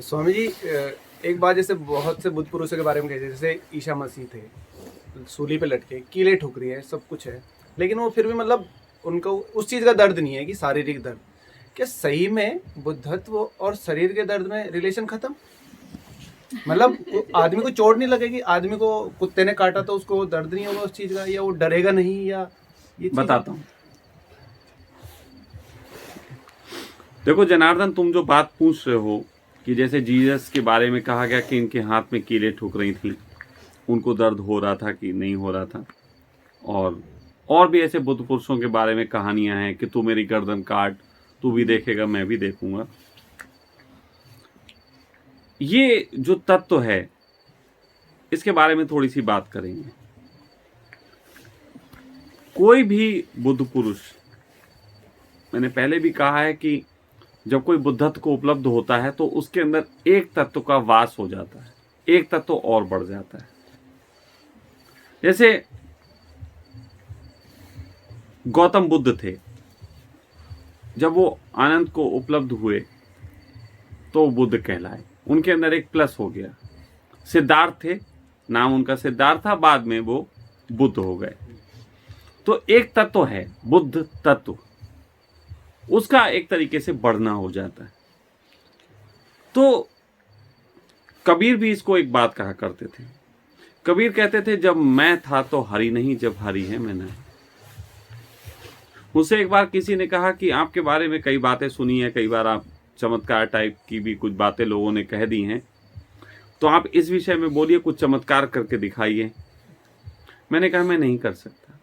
स्वामी जी, एक बात जैसे बहुत से बुद्ध पुरुषों के बारे में कहते हैं, जैसे ईशा मसीह थे, सूली पे लटके, कीलें ठुक रही है, सब कुछ है, लेकिन वो फिर भी मतलब उनको उस चीज़ का दर्द नहीं है कि शारीरिक दर्द। क्या सही में बुद्धत्व और शरीर के दर्द में रिलेशन खत्म? मतलब वो आदमी को चोट नहीं लगेगी, आदमी को कुत्ते ने काटा तो उसको दर्द नहीं होगा उस चीज़ का, या वो डरेगा नहीं, या ये चीज़? बताता हूँ। देखो जनार्दन, तुम जो बात पूछ रहे हो कि जैसे जीसस के बारे में कहा गया कि इनके हाथ में कीलें ठुक रही थी, उनको दर्द हो रहा था कि नहीं हो रहा था, और भी ऐसे बुद्ध पुरुषों के बारे में कहानियां हैं कि तू मेरी गर्दन काट, तू भी देखेगा मैं भी देखूंगा। ये जो तत्व है इसके बारे में थोड़ी सी बात करेंगे। कोई भी बुद्ध पुरुष, मैंने पहले भी कहा है कि जब कोई बुद्धत्व को उपलब्ध होता है तो उसके अंदर एक तत्व का वास हो जाता है, एक तत्व और बढ़ जाता है। जैसे गौतम बुद्ध थे, जब वो आनंद को उपलब्ध हुए तो बुद्ध कहलाए, उनके अंदर एक प्लस हो गया। सिद्धार्थ थे, नाम उनका सिद्धार्थ था, बाद में वो बुद्ध हो गए। तो एक तत्व है बुद्ध तत्व, उसका एक तरीके से बढ़ना हो जाता है। तो कबीर भी इसको एक बात कहा करते थे। कबीर कहते थे, जब मैं था तो हरि नहीं, जब हरि है मैं नहीं। मुझसे एक बार किसी ने कहा कि आपके बारे में कई बातें सुनी है, कई बार आप चमत्कार टाइप की भी कुछ बातें लोगों ने कह दी हैं, तो आप इस विषय में बोलिए, कुछ चमत्कार करके दिखाइए। मैंने कहा मैं नहीं कर सकता।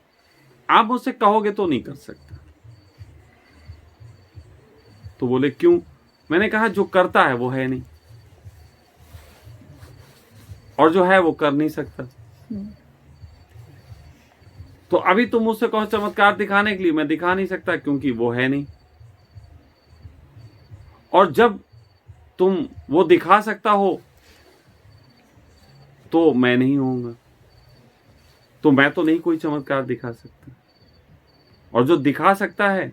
आप मुझसे कहोगे तो नहीं कर सकता। तो बोले क्यों? मैंने कहा जो करता है वो है नहीं, और जो है वो कर नहीं सकता। तो अभी तुम मुझसे कहो चमत्कार दिखाने के लिए, मैं दिखा नहीं सकता क्योंकि वो है नहीं। और जब तुम वो दिखा सकता हो तो मैं नहीं होऊंगा, तो मैं तो नहीं कोई चमत्कार दिखा सकता। और जो दिखा सकता है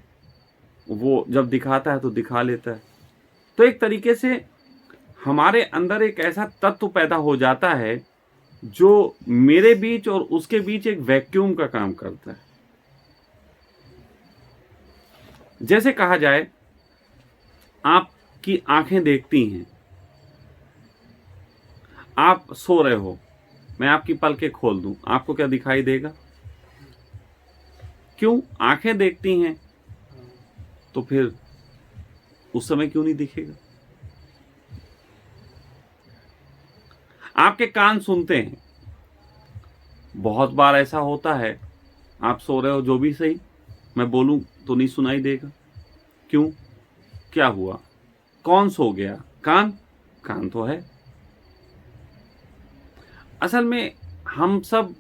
वो जब दिखाता है तो दिखा लेता है। तो एक तरीके से हमारे अंदर एक ऐसा तत्व पैदा हो जाता है जो मेरे बीच और उसके बीच एक वैक्यूम का काम करता है। जैसे कहा जाए, आपकी आंखें देखती हैं, आप सो रहे हो, मैं आपकी पलकें खोल दूं, आपको क्या दिखाई देगा? क्यों? आंखें देखती हैं, तो फिर उस समय क्यों नहीं दिखेगा? आपके कान सुनते हैं, बहुत बार ऐसा होता है, आप सो रहे हो जो भी सही, मैं बोलूं तो नहीं सुनाई देगा। क्यों? क्या हुआ? कौन सो गया? कान? कान तो है। असल में हम सब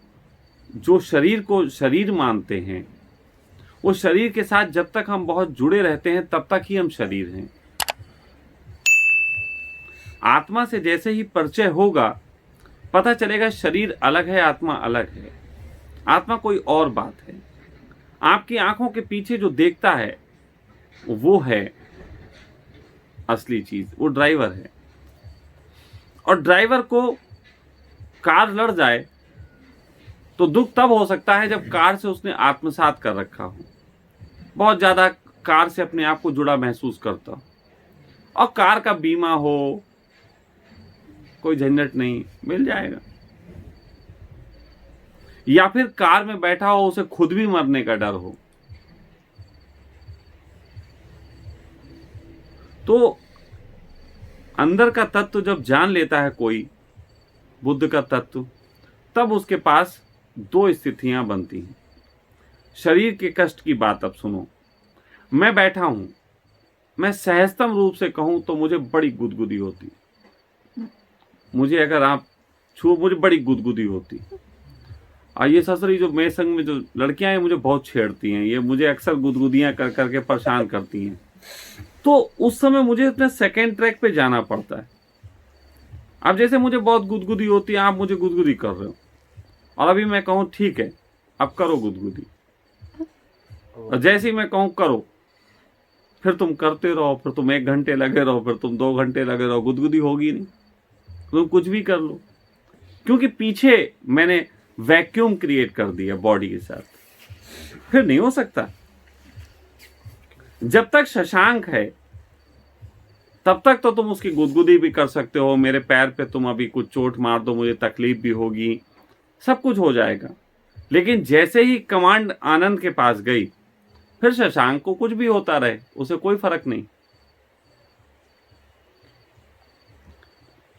जो शरीर को शरीर मानते हैं, वो शरीर के साथ जब तक हम बहुत जुड़े रहते हैं तब तक ही हम शरीर हैं। आत्मा से जैसे ही परिचय होगा, पता चलेगा शरीर अलग है, आत्मा अलग है। आत्मा कोई और बात है। आपकी आंखों के पीछे जो देखता है वो है असली चीज, वो ड्राइवर है। और ड्राइवर को कार लड़ जाए तो दुख तब हो सकता है जब कार से उसने आत्मसात कर रखा हो, बहुत ज्यादा कार से अपने आप को जुड़ा महसूस करता हो, और कार का बीमा हो, कोई झंझट नहीं, मिल जाएगा। या फिर कार में बैठा हो, उसे खुद भी मरने का डर हो। तो अंदर का तत्व जब जान लेता है कोई, बुद्ध का तत्व, तब उसके पास दो स्थितियां बनती हैं। शरीर के कष्ट की बात अब सुनो। मैं बैठा हूं, मैं सहजतम रूप से कहूं तो मुझे बड़ी गुदगुदी होती, मुझे अगर आप छू, मुझे बड़ी गुदगुदी होती। और ये ससुरी जो मेरे संग में जो लड़कियां हैं मुझे बहुत छेड़ती हैं, ये मुझे अक्सर गुदगुदियां कर करके परेशान करती हैं। तो उस समय मुझे अपने सेकेंड ट्रैक पे जाना पड़ता है। अब जैसे मुझे बहुत गुदगुदी होती है, आप मुझे गुदगुदी कर रहे हो, और अभी मैं कहूँ ठीक है अब करो गुदगुदी, और जैसे ही मैं कहूँ करो, फिर तुम करते रहो, फिर तुम 1 घंटे लगे रहो, फिर तुम 2 घंटे लगे रहो, गुदगुदी होगी नहीं। तुम कुछ भी कर लो, क्योंकि पीछे मैंने वैक्यूम क्रिएट कर दिया बॉडी के साथ, फिर नहीं हो सकता। जब तक शशांक है तब तक तो तुम उसकी गुदगुदी भी कर सकते हो, मेरे पैर पे तुम अभी कुछ चोट मार दो, मुझे तकलीफ भी होगी, सब कुछ हो जाएगा। लेकिन जैसे ही कमांड आनंद के पास गई, फिर शशांक को कुछ भी होता रहे, उसे कोई फर्क नहीं।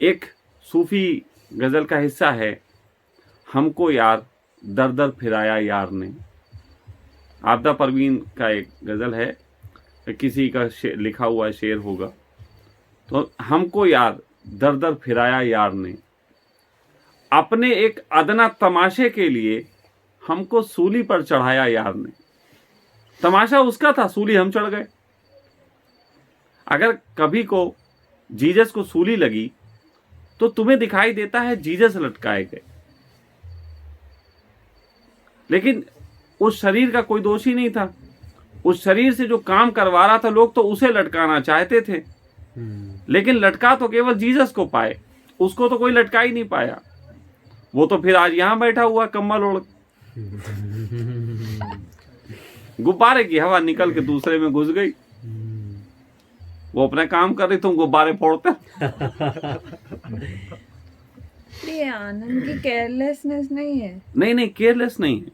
एक सूफी गजल का हिस्सा है, हमको यार दर दर फिराया यार ने। आपदा परवीन का एक गजल है, किसी का लिखा हुआ शेर होगा। तो हमको यार दर दर फिराया यार ने, अपने एक अदना तमाशे के लिए हमको सूली पर चढ़ाया यार ने। तमाशा उसका था, सूली हम चढ़ गए। अगर कभी को जीसस को सूली लगी तो तुम्हें दिखाई देता है जीसस लटकाए गए, लेकिन उस शरीर का कोई दोषी नहीं था। उस शरीर से जो काम करवा रहा था, लोग तो उसे लटकाना चाहते थे, लेकिन लटका तो केवल जीसस को पाए, उसको तो कोई लटका ही नहीं पाया। वो तो फिर आज यहां बैठा हुआ कम्बल ओढ़, गुब्बारे की हवा निकल के दूसरे में घुस गई। वो अपना काम कर रही, तुम गुब्बारे फोड़ते। ये आनंद की केयरलेसनेस नहीं है। नहीं, केयरलेस नहीं है।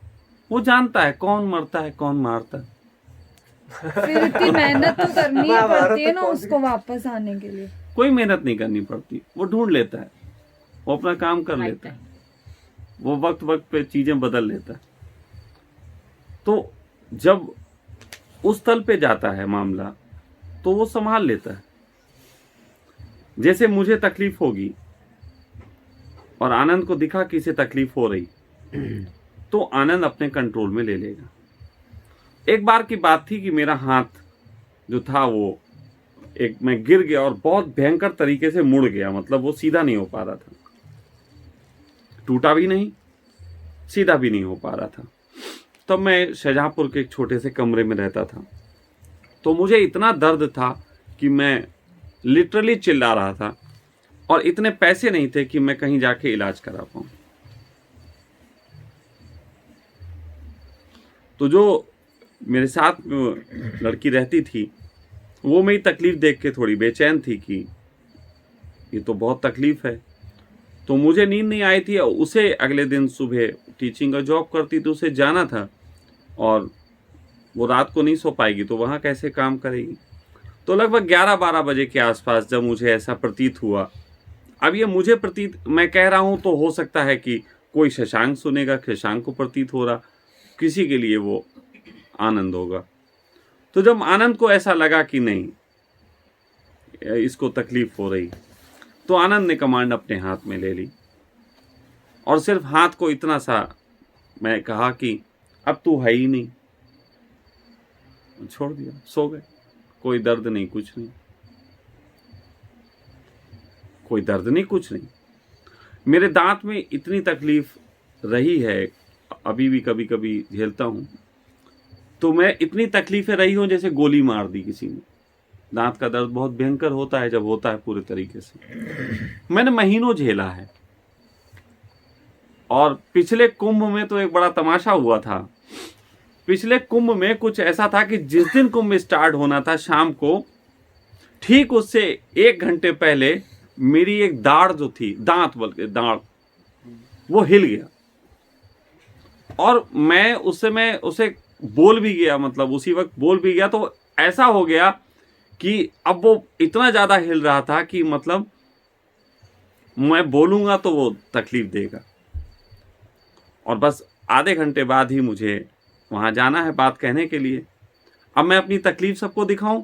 वो जानता है कौन मरता है कौन मारता है। फिर इतनी मेहनत तो करनी ही पड़ती है ना उसको वापस आने के लिए। कोई मेहनत नहीं करनी पड़ती, वो ढूंढ लेता है, वो अपना काम कर लेता है, वो वक्त वक्त पे चीजें बदल लेता है। तो जब उस तल पे जाता है मामला, तो वो संभाल लेता है। जैसे मुझे तकलीफ होगी और आनंद को दिखा कि इसे तकलीफ हो रही, तो आनंद अपने कंट्रोल में ले लेगा। एक बार की बात थी कि मेरा हाथ जो था वो मैं गिर गया और बहुत भयंकर तरीके से मुड़ गया, मतलब वो सीधा नहीं हो पा रहा था, टूटा भी नहीं, सीधा भी नहीं हो पा रहा था। तब मैं शाहजहांपुर के एक छोटे से कमरे में रहता था, तो मुझे इतना दर्द था कि मैं लिटरली चिल्ला रहा था, और इतने पैसे नहीं थे कि मैं कहीं जाके इलाज करा पाऊं। तो जो मेरे साथ लड़की रहती थी, वो मेरी तकलीफ देख के थोड़ी बेचैन थी कि ये तो बहुत तकलीफ है। तो मुझे नींद नहीं आई थी, उसे अगले दिन सुबह टीचिंग का जॉब करती, तो उसे जाना था और वो रात को नहीं सो पाएगी, तो वहाँ कैसे काम करेगी। तो लगभग 11-12 बजे के आसपास जब मुझे ऐसा प्रतीत हुआ, अब ये मुझे प्रतीत मैं कह रहा हूँ, तो हो सकता है कि कोई शशांक सुनेगा, शशांक को प्रतीत हो रहा, किसी के लिए वो आनंद होगा। तो जब आनंद को ऐसा लगा कि नहीं इसको तकलीफ हो रही, तो आनंद ने कमांड अपने हाथ में ले ली, और सिर्फ हाथ को इतना सा मैं कहा कि अब तू है ही नहीं, छोड़ दिया, सो गए। कोई दर्द नहीं, कुछ नहीं, कोई दर्द नहीं, कुछ नहीं। मेरे दांत में इतनी तकलीफ रही है, अभी भी कभी कभी झेलता हूं, तो मैं इतनी तकलीफें रही हूं जैसे गोली मार दी किसी ने। दांत का दर्द बहुत भयंकर होता है जब होता है पूरे तरीके से। मैंने महीनों झेला है। और पिछले कुंभ में तो एक बड़ा तमाशा हुआ था। पिछले कुंभ में कुछ ऐसा था कि जिस दिन कुंभ स्टार्ट होना था शाम को, ठीक उससे 1 घंटे पहले मेरी एक दाढ़ जो थी, दांत बल्कि दाढ़, वो हिल गया, और मैं उसे बोल भी गया, मतलब उसी वक्त बोल भी गया। तो ऐसा हो गया कि अब वो इतना ज्यादा हिल रहा था कि मतलब मैं बोलूंगा तो वो तकलीफ देगा। और बस आधे घंटे बाद ही मुझे वहां जाना है बात कहने के लिए। अब मैं अपनी तकलीफ सबको दिखाऊं,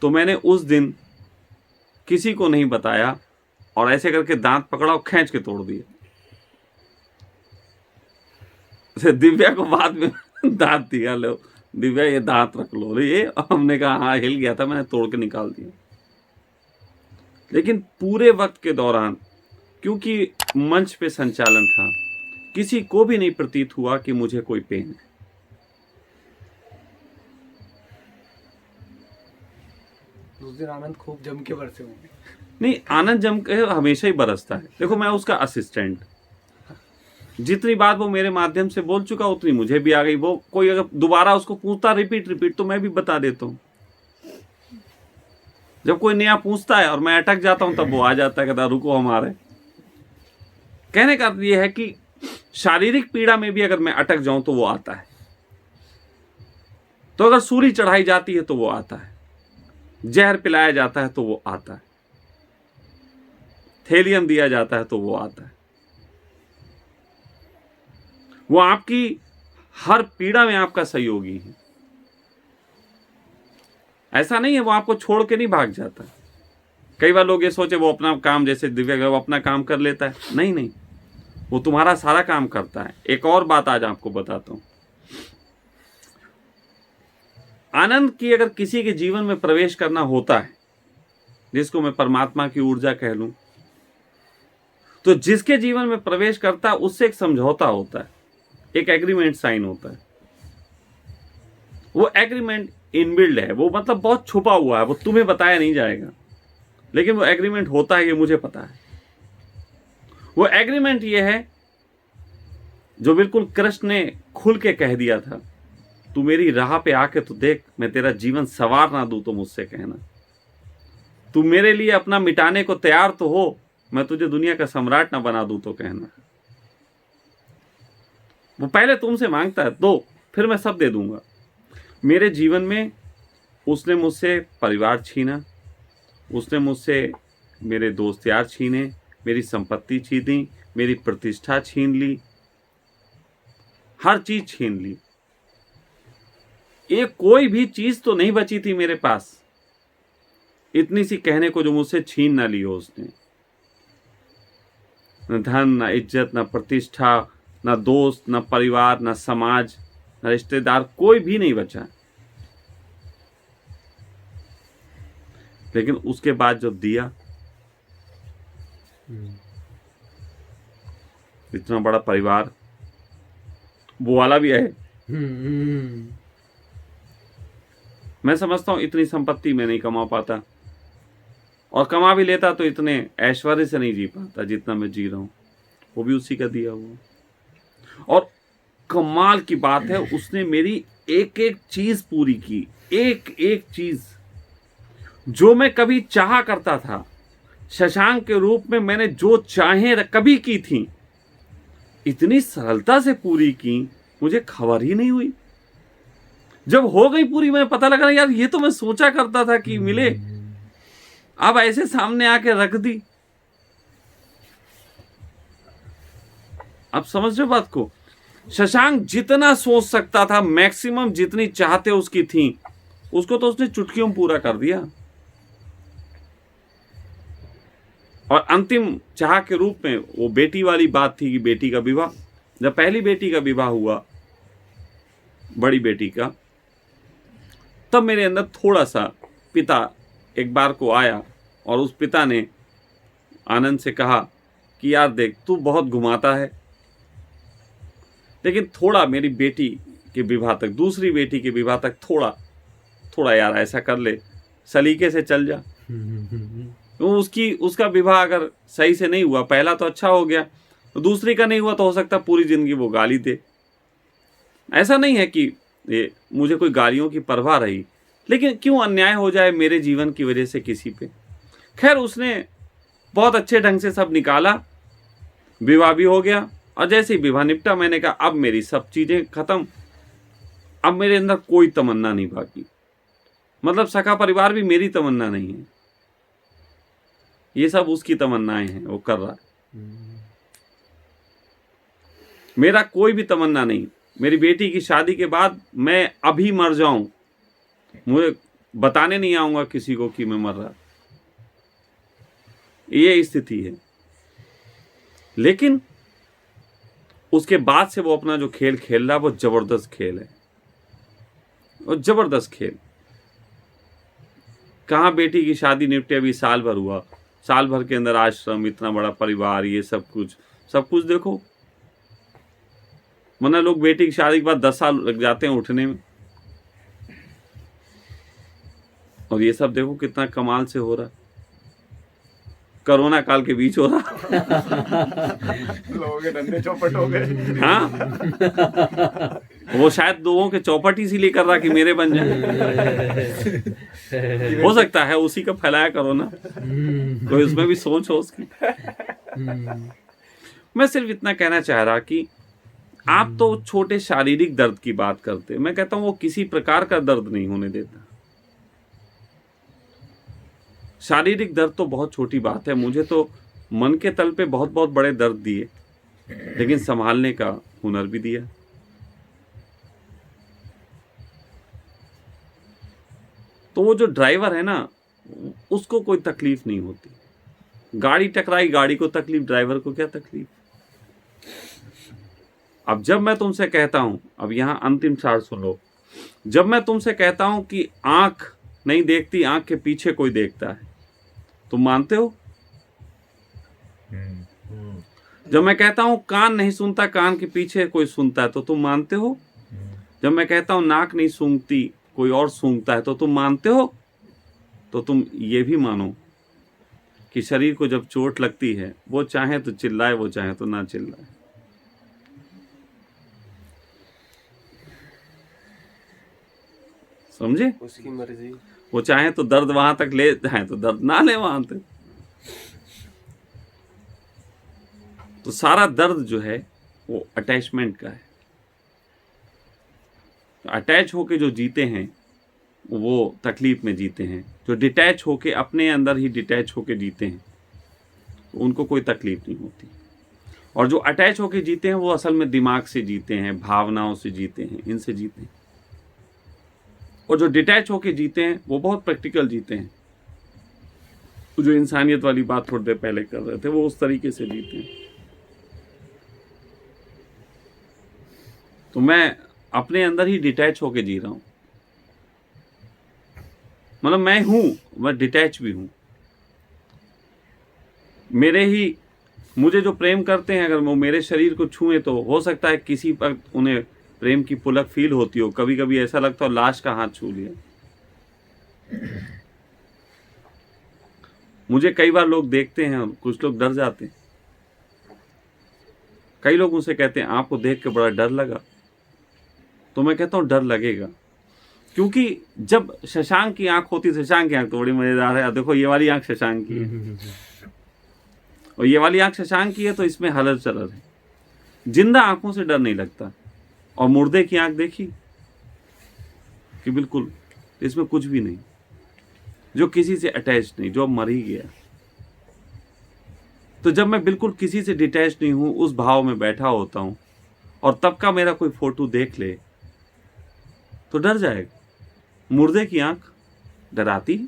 तो मैंने उस दिन किसी को नहीं बताया, और ऐसे करके दांत पकड़ा और खींच के तोड़ दिया। दिव्या को बाद में दांत दिया, लो दिव्या ये दांत रख लो, ये हमने कहा हाँ हिल गया था, मैंने तोड़ के निकाल दिया। लेकिन पूरे वक्त के दौरान, क्योंकि मंच पे संचालन था, किसी को भी नहीं प्रतीत हुआ कि मुझे कोई पेन है। उस दिन आनंद खूब जम के बरसे होंगे। नहीं, आनंद जम के हमेशा ही बरसता है। देखो, मैं उसका असिस्टेंट, जितनी बात वो मेरे माध्यम से बोल चुका उतनी मुझे भी आ गई। वो कोई अगर दोबारा उसको पूछता रिपीट तो मैं भी बता देता हूँ। जब कोई नया पूछता है और मैं अटक जाता हूं, तब वो आ जाता है, कहता रुको हमारे। कहने का ये है कि शारीरिक पीड़ा में भी अगर मैं अटक जाऊं तो वो आता है। तो अगर सूली चढ़ाई जाती है तो वो आता है, जहर पिलाया जाता है तो वो आता है, थेलियम दिया जाता है तो वो आता है। वो आपकी हर पीड़ा में आपका सहयोगी है। ऐसा नहीं है वो आपको छोड़ के नहीं भाग जाता। कई बार लोग ये सोचे वो अपना काम, जैसे दिव्या वो अपना काम कर लेता है। नहीं, वो तुम्हारा सारा काम करता है। एक और बात आज आपको बताता हूं। आनंद की अगर किसी के जीवन में प्रवेश करना होता है, जिसको मैं परमात्मा की ऊर्जा कह लूं, तो जिसके जीवन में प्रवेश करता है उससे एक समझौता होता है, एक एग्रीमेंट साइन होता है। वो एग्रीमेंट इनबिल्ड है, वो मतलब बहुत छुपा हुआ है, वो तुम्हें बताया नहीं जाएगा, लेकिन वो एग्रीमेंट होता है, ये मुझे पता है। वो एग्रीमेंट ये है जो बिल्कुल कृष्ण ने खुल के कह दिया था, तू मेरी राह पे आके तो देख, मैं तेरा जीवन सवार ना दूं तो मुझसे कहना। तू मेरे लिए अपना मिटाने को तैयार तो हो, मैं तुझे दुनिया का सम्राट ना बना दूं तो कहना। वो पहले तुमसे मांगता है, दो, फिर मैं सब दे दूंगा। मेरे जीवन में उसने मुझसे परिवार छीना, उसने मुझसे मेरे दोस्त यार छीने, मेरी संपत्ति छीनी, मेरी प्रतिष्ठा छीन ली, हर चीज छीन ली। एक कोई भी चीज तो नहीं बची थी मेरे पास इतनी सी कहने को जो मुझसे छीन ना ली हो उसने। न धन, न इज्जत, न प्रतिष्ठा, न दोस्त, न परिवार, न समाज, न रिश्तेदार, कोई भी नहीं बचा। लेकिन उसके बाद जब दिया, इतना बड़ा परिवार, वो वाला भी है। मैं समझता हूं इतनी संपत्ति मैं नहीं कमा पाता, और कमा भी लेता तो इतने ऐश्वर्य से नहीं जी पाता जितना मैं जी रहा हूं। वो भी उसी का दिया हुआ। और कमाल की बात है, उसने मेरी एक एक चीज पूरी की, एक एक चीज जो मैं कभी चाहा करता था। शशांक के रूप में मैंने जो चाहे कभी की थी, इतनी सरलता से पूरी की, मुझे खबर ही नहीं हुई। जब हो गई पूरी, मैं पता लगा यार ये तो मैं सोचा करता था कि मिले, अब ऐसे सामने आके रख दी। अब समझ रहे हो बात को? शशांक जितना सोच सकता था, मैक्सिमम जितनी चाहते उसकी थी, उसको तो उसने चुटकियों में पूरा कर दिया। और अंतिम चाह के रूप में वो बेटी वाली बात थी कि बेटी का विवाह। जब पहली बेटी का विवाह हुआ, बड़ी बेटी का, तब मेरे अंदर थोड़ा सा पिता एक बार को आया, और उस पिता ने आनंद से कहा कि यार देख, तू बहुत घुमाता है, लेकिन थोड़ा मेरी बेटी के विवाह तक, दूसरी बेटी के विवाह तक थोड़ा यार ऐसा कर ले, सलीके से चल जा। तो उसका विवाह अगर सही से नहीं हुआ, पहला तो अच्छा हो गया, तो दूसरी का नहीं हुआ तो हो सकता पूरी जिंदगी वो गाली दे। ऐसा नहीं है कि ये मुझे कोई गालियों की परवाह रही, लेकिन क्यों अन्याय हो जाए मेरे जीवन की वजह से किसी पे। खैर, उसने बहुत अच्छे ढंग से सब निकाला, विवाह भी हो गया। और जैसे ही विवाह निपटा, मैंने कहा अब मेरी सब चीजें खत्म, अब मेरे अंदर कोई तमन्ना नहीं बाकी। मतलब सखा परिवार भी मेरी तमन्ना नहीं है, ये सब उसकी तमन्नाएं हैं, वो कर रहा है। मेरा कोई भी तमन्ना नहीं। मेरी बेटी की शादी के बाद मैं अभी मर जाऊं, मुझे बताने नहीं आऊंगा किसी को कि मैं मर रहा, ये स्थिति है। लेकिन उसके बाद से वो अपना जो खेल खेल रहा है, वो जबरदस्त खेल है, वो जबरदस्त खेल। कहाँ बेटी की शादी निपटे, अभी साल भर हुआ, साल भर के अंदर आश्रम, इतना बड़ा परिवार, ये सब कुछ देखो। वरना लोग बेटी की शादी के बाद 10 साल लग जाते हैं उठने में, और ये सब देखो कितना कमाल से हो रहा, कोरोना काल के बीच हो रहा। लोगों के धंधे चौपट हो गए। हाँ, वो शायद लोगों के चौपट इसीलिए कर रहा कि मेरे बन जाए। हो सकता है उसी का फैलाया कोरोना, कोई उसमें भी सोच हो उसकी। मैं सिर्फ इतना कहना चाह रहा कि आप तो छोटे शारीरिक दर्द की बात करते, मैं कहता हूं वो किसी प्रकार का दर्द नहीं होने देता। शारीरिक दर्द तो बहुत छोटी बात है, मुझे तो मन के तल पे बहुत बहुत बड़े दर्द दिए, लेकिन संभालने का हुनर भी दिया। तो वो जो ड्राइवर है ना, उसको कोई तकलीफ नहीं होती। गाड़ी टकराई, गाड़ी को तकलीफ, ड्राइवर को क्या तकलीफ। अब जब मैं तुमसे कहता हूं, अब यहां अंतिम सार सुन लो, जब मैं तुमसे कहता हूं कि आंख नहीं देखती, आंख के पीछे कोई देखता है, तुम मानते हो? जब मैं कहता हूं कान नहीं सुनता, कान के पीछे कोई सुनता है, तो तुम मानते हो? जब मैं कहता हूं नाक नहीं सूंघती, कोई और सूंघता है, तो तुम मानते हो? तो तुम ये भी मानो कि शरीर को जब चोट लगती है, वो चाहे तो चिल्लाए, वो चाहे तो ना चिल्लाए। समझे? उसकी मर्जी। वो चाहे तो दर्द वहां तक ले जाए, तो दर्द ना ले वहां तक। तो सारा दर्द जो है वो अटैचमेंट का है। अटैच होके जो जीते हैं वो तकलीफ में जीते हैं, जो डिटैच होके अपने अंदर ही डिटैच होके जीते हैं तो उनको कोई तकलीफ नहीं होती। और जो अटैच होके जीते हैं वो असल में दिमाग से जीते हैं, भावनाओं से जीते हैं, इनसे जीते हैं। और जो डिटैच होके जीते हैं वो बहुत प्रैक्टिकल जीते हैं। तो जो इंसानियत वाली बात थोड़ी देर पहले कर रहे थे, वो उस तरीके से जीते हैं। तो मैं अपने अंदर ही डिटैच होके जी रहा हूं, मतलब मैं हूं, मैं डिटैच भी हूं। मेरे ही, मुझे जो प्रेम करते हैं, अगर वो मेरे शरीर को छुए तो हो सकता है किसी पर उन्हें प्रेम की पुलक फील होती हो। कभी कभी ऐसा लगता हो लाश का हाथ छू लिया। मुझे कई बार लोग देखते हैं, कुछ लोग डर जाते हैं। कई लोग मुझसे कहते हैं आपको देख के बड़ा डर लगा। तो मैं कहता हूं डर लगेगा, क्योंकि जब शशांक की आंख होती, शशांक की आंख तो बड़ी मजेदार है। देखो ये वाली आंख शशांक की है और ये वाली आंख शशांक की है, तो इसमें हलर चलर है। जिंदा आंखों से डर नहीं लगता। और मुर्दे की आंख देखी कि बिल्कुल इसमें कुछ भी नहीं, जो किसी से अटैच नहीं, जो अब मर ही गया। तो जब मैं बिल्कुल किसी से डिटैच नहीं हूं, उस भाव में बैठा होता हूं, और तब का मेरा कोई फोटो देख ले तो डर जाएगा। मुर्दे की आंख डराती है,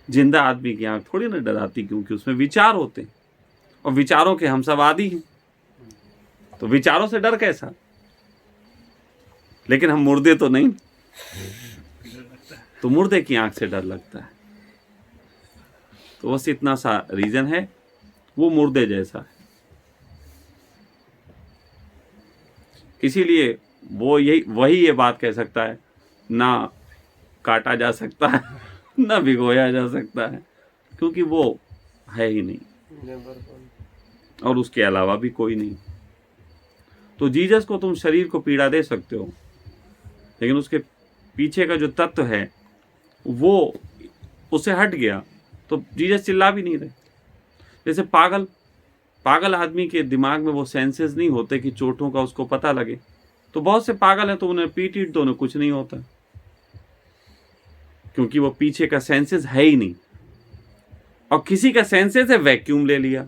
जिंदा आदमी की आंख थोड़ी ना डराती, क्योंकि उसमें विचार होते हैं और विचारों के हम सब आदी हैं। तो विचारों से डर कैसा? लेकिन हम मुर्दे तो नहीं, तो मुर्दे की आंख से डर लगता है। तो बस इतना सा रीजन है, वो मुर्दे जैसा है। इसीलिए वो वही ये बात कह सकता है, ना काटा जा सकता है ना भिगोया जा सकता है, क्योंकि वो है ही नहीं और उसके अलावा भी कोई नहीं। तो जीसस को तुम शरीर को पीड़ा दे सकते हो, लेकिन उसके पीछे का जो तत्व है वो उससे हट गया तो जीसस चिल्ला भी नहीं रहे। जैसे पागल आदमी के दिमाग में वो सेंसेस नहीं होते कि चोटों का उसको पता लगे। तो बहुत से पागल हैं तो उन्हें पीट तो उन्हें कुछ नहीं होता, क्योंकि वो पीछे का सेंसेस है ही नहीं। और किसी का सेंसेस है, वैक्यूम ले लिया।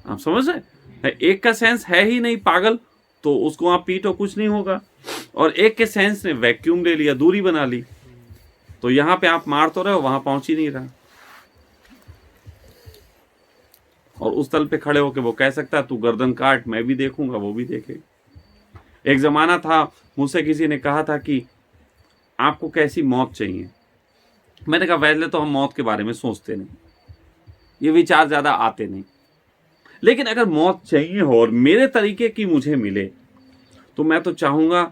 आप समझ रहे? एक का सेंस है ही नहीं पागल, तो उसको आप पीटो कुछ नहीं होगा। और एक के सेंस ने वैक्यूम ले लिया, दूरी बना ली, तो यहां पे आप मार तो रहे हो, वहां पहुंच ही नहीं रहा। और उस तल पे खड़े होके वो कह सकता है तू गर्दन काट, मैं भी देखूंगा, वो भी देखेगा। एक जमाना था, मुझसे किसी ने कहा था कि आपको कैसी मौत चाहिए। मैंने कहा वैसे तो हम मौत के बारे में सोचते नहीं, ये विचार ज्यादा आते नहीं, लेकिन अगर मौत चाहिए हो और मेरे तरीके की मुझे मिले तो मैं तो चाहूँगा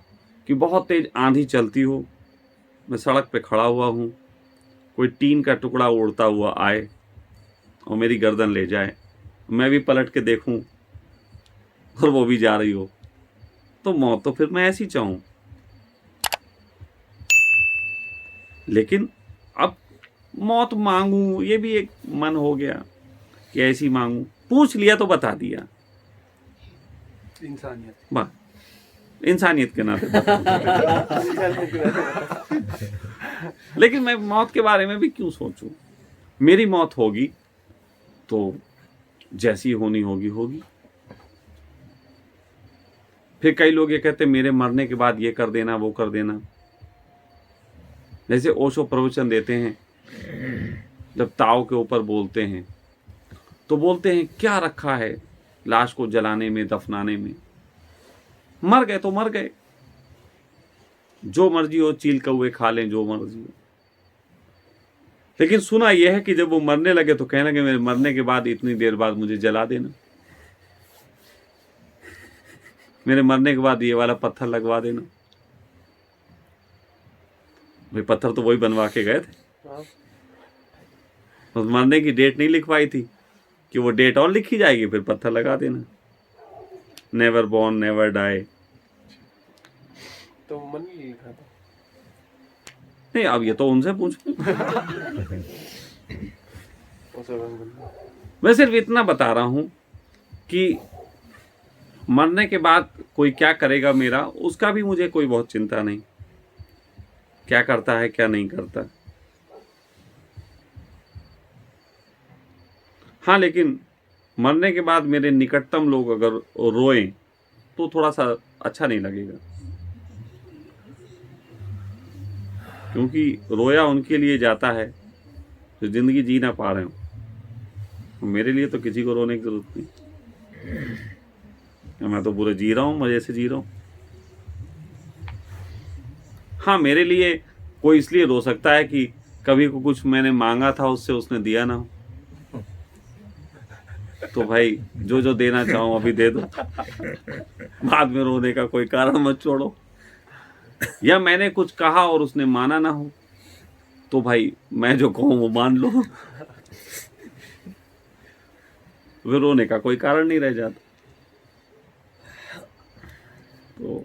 कि बहुत तेज आंधी चलती हो, मैं सड़क पे खड़ा हुआ हूँ, कोई टीन का टुकड़ा उड़ता हुआ आए और मेरी गर्दन ले जाए, मैं भी पलट के देखूं और वो भी जा रही हो, तो मौत तो फिर मैं ऐसी चाहूं। लेकिन अब मौत मांगू, ये भी एक मन हो गया कि ऐसी मांगू। पूछ लिया तो बता दिया, इंसानियत। वाह, इंसानियत के नाते बता दिया। लेकिन मैं मौत के बारे में भी क्यों सोचूं? मेरी मौत होगी तो जैसी होनी होगी होगी। फिर कई लोग ये कहते मेरे मरने के बाद ये कर देना वो कर देना। जैसे ओशो प्रवचन देते हैं, जब ताव के ऊपर बोलते हैं तो बोलते हैं क्या रखा है लाश को जलाने में, दफनाने में। मर गए तो मर गए, जो मर्जी हो चील कौए खा लें, जो मर्जी हो। लेकिन सुना यह है कि जब वो मरने लगे तो कहने लगे मेरे मरने के बाद इतनी देर बाद मुझे जला देना, मेरे मरने के बाद ये वाला पत्थर लगवा देना। भाई पत्थर तो वही बनवा के गए थे, उस मरने की डेट नहीं लिखवाई थी कि वो डेट और लिखी जाएगी, फिर पत्थर लगा देना। Never born never die. तो मन नहीं लिखा था। नहीं, अब ये तो उनसे पूछ। मैं सिर्फ इतना बता रहा हूं कि मरने के बाद कोई क्या करेगा मेरा, उसका भी मुझे कोई बहुत चिंता नहीं, क्या करता है क्या नहीं करता। हाँ, लेकिन मरने के बाद मेरे निकटतम लोग अगर रोएं तो थोड़ा सा अच्छा नहीं लगेगा, क्योंकि रोया उनके लिए जाता है जो जिंदगी जी ना पा रहे हो। मेरे लिए तो किसी को रोने की जरूरत नहीं, मैं तो पूरे जी रहा हूँ, मजे से जी रहा हूँ। हाँ, मेरे लिए कोई इसलिए रो सकता है कि कभी को कुछ मैंने मांगा था उससे उसने दिया ना हो, तो भाई जो जो देना चाहो अभी दे दो, बाद में रोने का कोई कारण मत छोड़ो। या मैंने कुछ कहा और उसने माना ना हो, तो भाई मैं जो कहूँ वो मान लो, फिर रोने का कोई कारण नहीं रह जाता। तो